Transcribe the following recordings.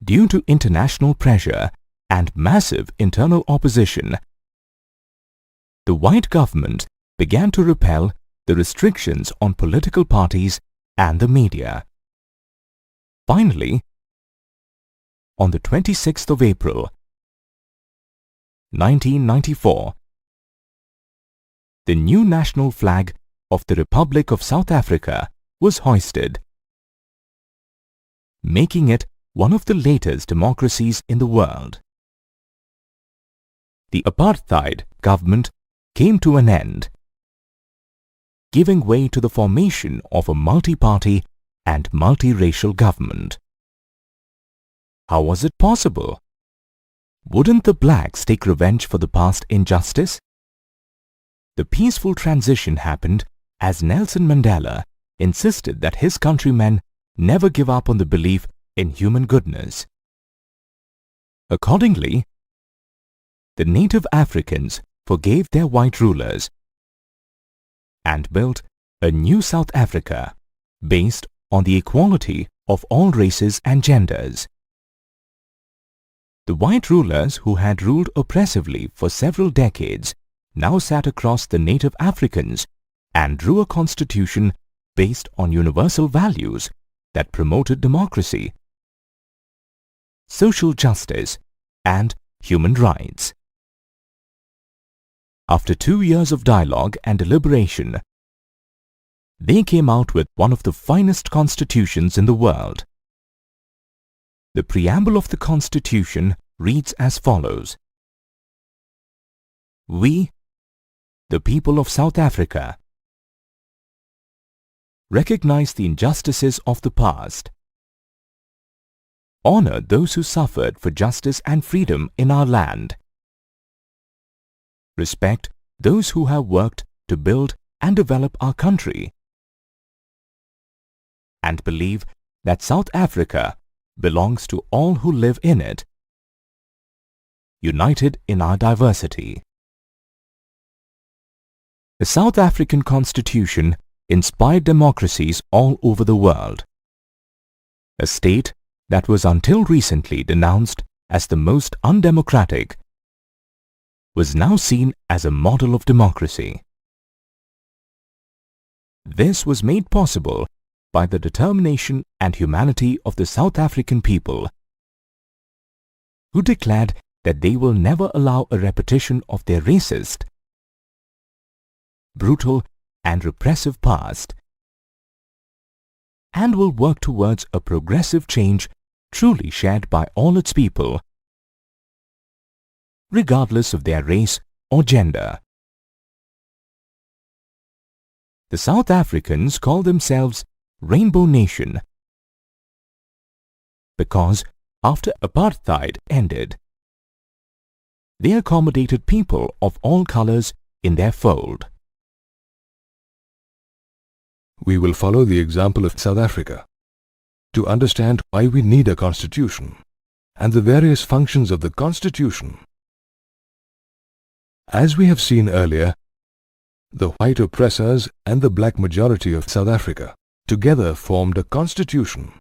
Due to international pressure and massive internal opposition, the white government began to repel the restrictions on political parties and the media. Finally, on the 26th of April, 1994, the new national flag of the Republic of South Africa was hoisted, making it one of the latest democracies in the world. The apartheid government came to an end, giving way to the formation of a multi-party and multiracial government. How was it possible? Wouldn't the blacks take revenge for the past injustice? The peaceful transition happened as Nelson Mandela insisted that his countrymen never give up on the belief in human goodness. Accordingly, the native Africans forgave their white rulers and built a new South Africa based on the equality of all races and genders. The white rulers who had ruled oppressively for several decades now sat across the native Africans and drew a constitution based on universal values that promoted democracy, social justice, and human rights. After 2 years of dialogue and deliberation, they came out with one of the finest constitutions in the world. The preamble of the Constitution reads as follows: We, the people of South Africa, recognize the injustices of the past, honor those who suffered for justice and freedom in our land, respect those who have worked to build and develop our country, and believe that South Africa belongs to all who live in it, united in our diversity. The South African Constitution inspired democracies all over the world. A state that was until recently denounced as the most undemocratic was now seen as a model of democracy. This was made possible by the determination and humanity of the South African people, who declared that they will never allow a repetition of their racist, brutal, and repressive past, and will work towards a progressive change truly shared by all its people, regardless of their race or gender. The South Africans call themselves Rainbow Nation because after apartheid ended, they accommodated people of all colors in their fold. We will follow the example of South Africa to understand why we need a constitution and the various functions of the constitution. As we have seen earlier, the white oppressors and the black majority of South Africa together formed a constitution.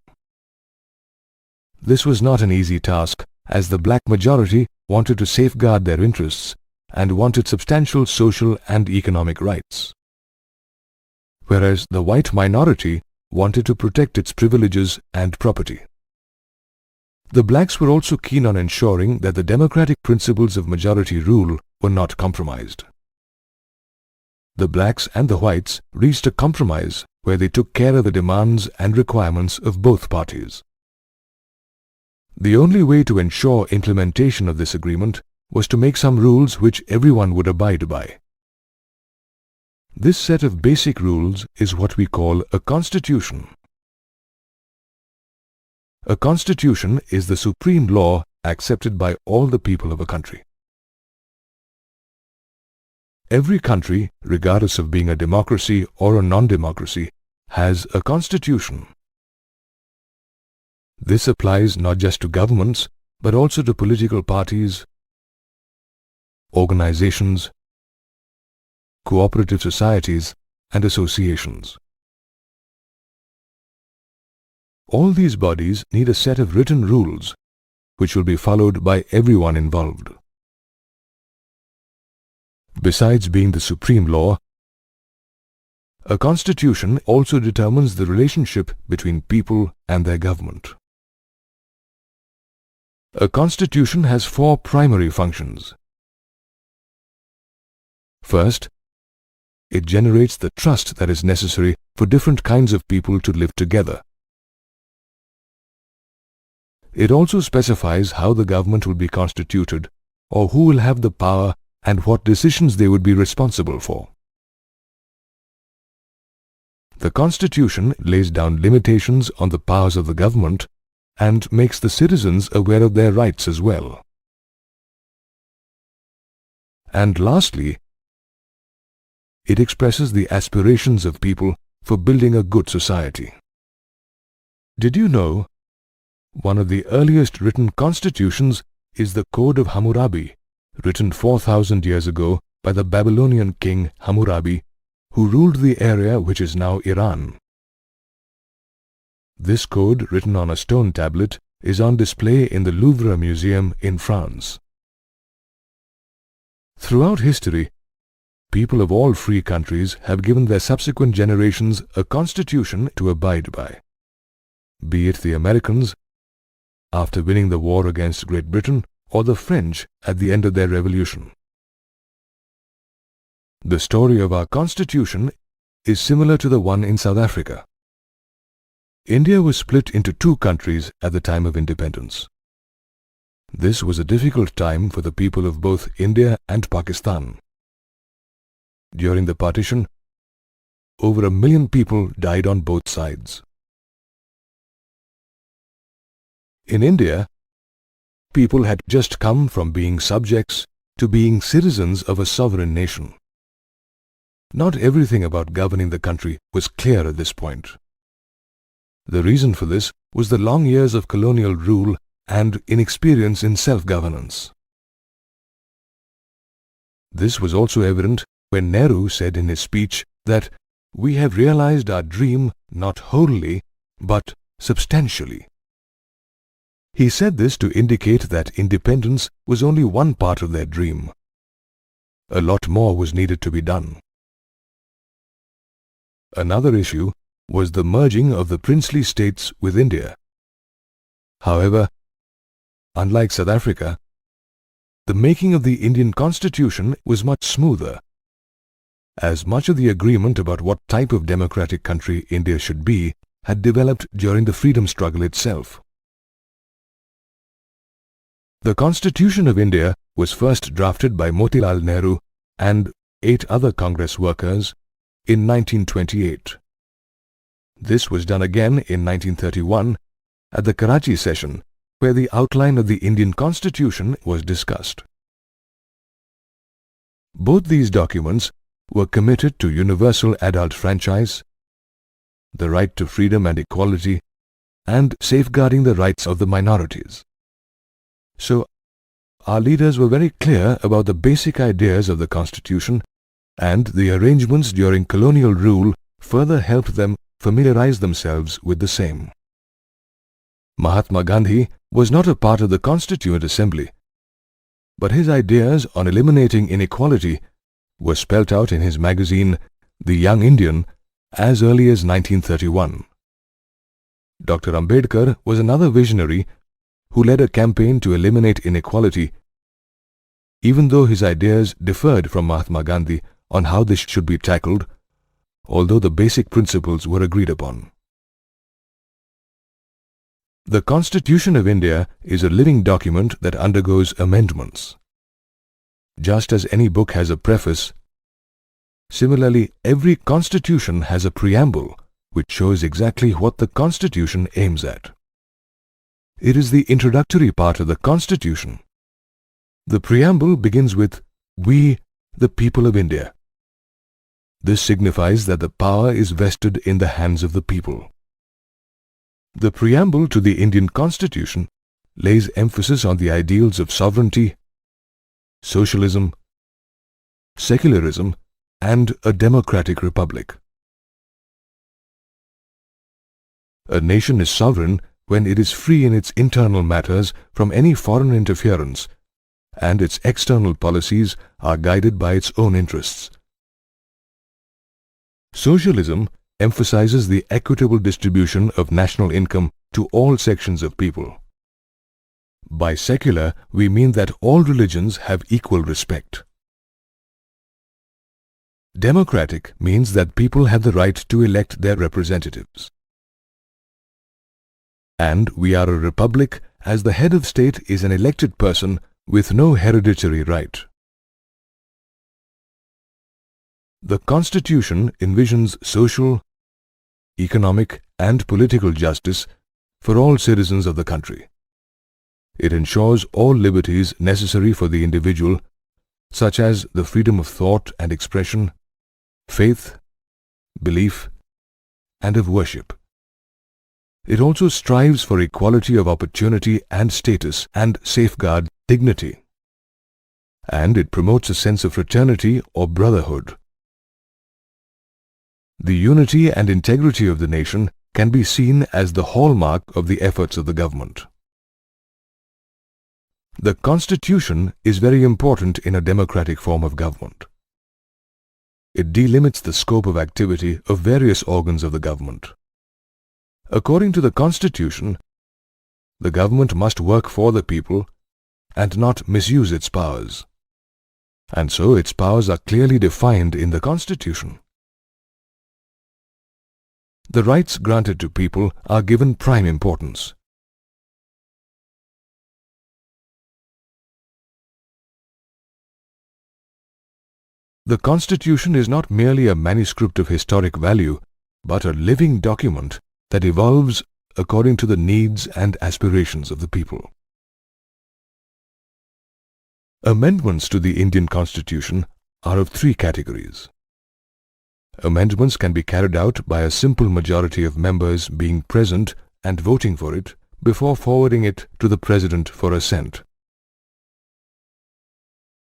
This was not an easy task, as the black majority wanted to safeguard their interests and wanted substantial social and economic rights, whereas the white minority wanted to protect its privileges and property. The blacks were also keen on ensuring that the democratic principles of majority rule were not compromised. The blacks and the whites reached a compromise where they took care of the demands and requirements of both parties. The only way to ensure implementation of this agreement was to make some rules which everyone would abide by. This set of basic rules is what we call a constitution. A constitution is the supreme law accepted by all the people of a country. Every country, regardless of being a democracy or a non-democracy, has a constitution. This applies not just to governments, but also to political parties, organizations, cooperative societies, and associations. All these bodies need a set of written rules which will be followed by everyone involved. Besides being the supreme law, a constitution also determines the relationship between people and their government. A constitution has four primary functions. First, it generates the trust that is necessary for different kinds of people to live together. It also specifies how the government will be constituted, or who will have the power and what decisions they would be responsible for. The Constitution lays down limitations on the powers of the government and makes the citizens aware of their rights as well. And lastly, it expresses the aspirations of people for building a good society. Did you know one of the earliest written constitutions is the Code of Hammurabi, written 4,000 years ago by the Babylonian king Hammurabi, who ruled the area which is now Iran. This code, written on a stone tablet, is on display in the Louvre Museum in France. Throughout history, people of all free countries have given their subsequent generations a constitution to abide by. Be it the Americans, after winning the war against Great Britain, or the French at the end of their revolution. The story of our constitution is similar to the one in South Africa. India was split into two countries at the time of independence. This was a difficult time for the people of both India and Pakistan. During the partition, over 1 million people died on both sides. In India, people had just come from being subjects to being citizens of a sovereign nation. Not everything about governing the country was clear at this point. The reason for this was the long years of colonial rule and inexperience in self-governance. This was also evident when Nehru said in his speech that we have realized our dream not wholly but substantially. He said this to indicate that independence was only one part of their dream. A lot more was needed to be done. Another issue was the merging of the princely states with India. However, unlike South Africa, the making of the Indian Constitution was much smoother, as much of the agreement about what type of democratic country India should be had developed during the freedom struggle itself. The Constitution of India was first drafted by Motilal Nehru and 8 other Congress workers in 1928. This was done again in 1931 at the Karachi session, where the outline of the Indian Constitution was discussed. Both these documents were committed to universal adult franchise, the right to freedom and equality, and safeguarding the rights of the minorities. So, our leaders were very clear about the basic ideas of the Constitution, and the arrangements during colonial rule further helped them familiarize themselves with the same. Mahatma Gandhi was not a part of the Constituent Assembly, but his ideas on eliminating inequality were spelt out in his magazine, The Young Indian, as early as 1931. Dr. Ambedkar was another visionary who led a campaign to eliminate inequality, even though his ideas differed from Mahatma Gandhi on how this should be tackled, although the basic principles were agreed upon. The Constitution of India is a living document that undergoes amendments. Just as any book has a preface, similarly every constitution has a preamble which shows exactly what the Constitution aims at. It is the introductory part of the Constitution. The preamble begins with, "We, the people of India." This signifies that the power is vested in the hands of the people. The preamble to the Indian Constitution lays emphasis on the ideals of sovereignty, socialism, secularism, and a democratic republic. A nation is sovereign when it is free in its internal matters from any foreign interference, and its external policies are guided by its own interests. Socialism emphasizes the equitable distribution of national income to all sections of people. By secular, we mean that all religions have equal respect. Democratic means that people have the right to elect their representatives. And we are a republic, as the head of state is an elected person with no hereditary right. The Constitution envisions social, economic, and political justice for all citizens of the country. It ensures all liberties necessary for the individual, such as the freedom of thought and expression, faith, belief, and of worship. It also strives for equality of opportunity and status and safeguards dignity. And it promotes a sense of fraternity or brotherhood. The unity and integrity of the nation can be seen as the hallmark of the efforts of the government. The Constitution is very important in a democratic form of government. It delimits the scope of activity of various organs of the government. According to the Constitution, the government must work for the people and not misuse its powers. And so its powers are clearly defined in the Constitution. The rights granted to people are given prime importance. The Constitution is not merely a manuscript of historic value, but a living document that evolves according to the needs and aspirations of the people. Amendments to the Indian Constitution are of three categories. Amendments can be carried out by a simple majority of members being present and voting for it before forwarding it to the President for assent.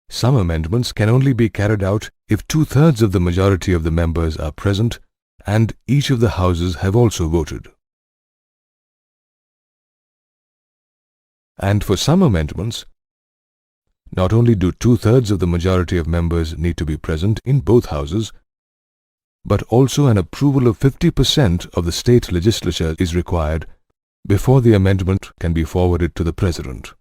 Some amendments can only be carried out if 2/3 of the majority of the members are present and each of the houses have also voted. And for some amendments, not only do 2/3 of the majority of members need to be present in both houses, but also an approval of 50% of the state legislature is required before the amendment can be forwarded to the President.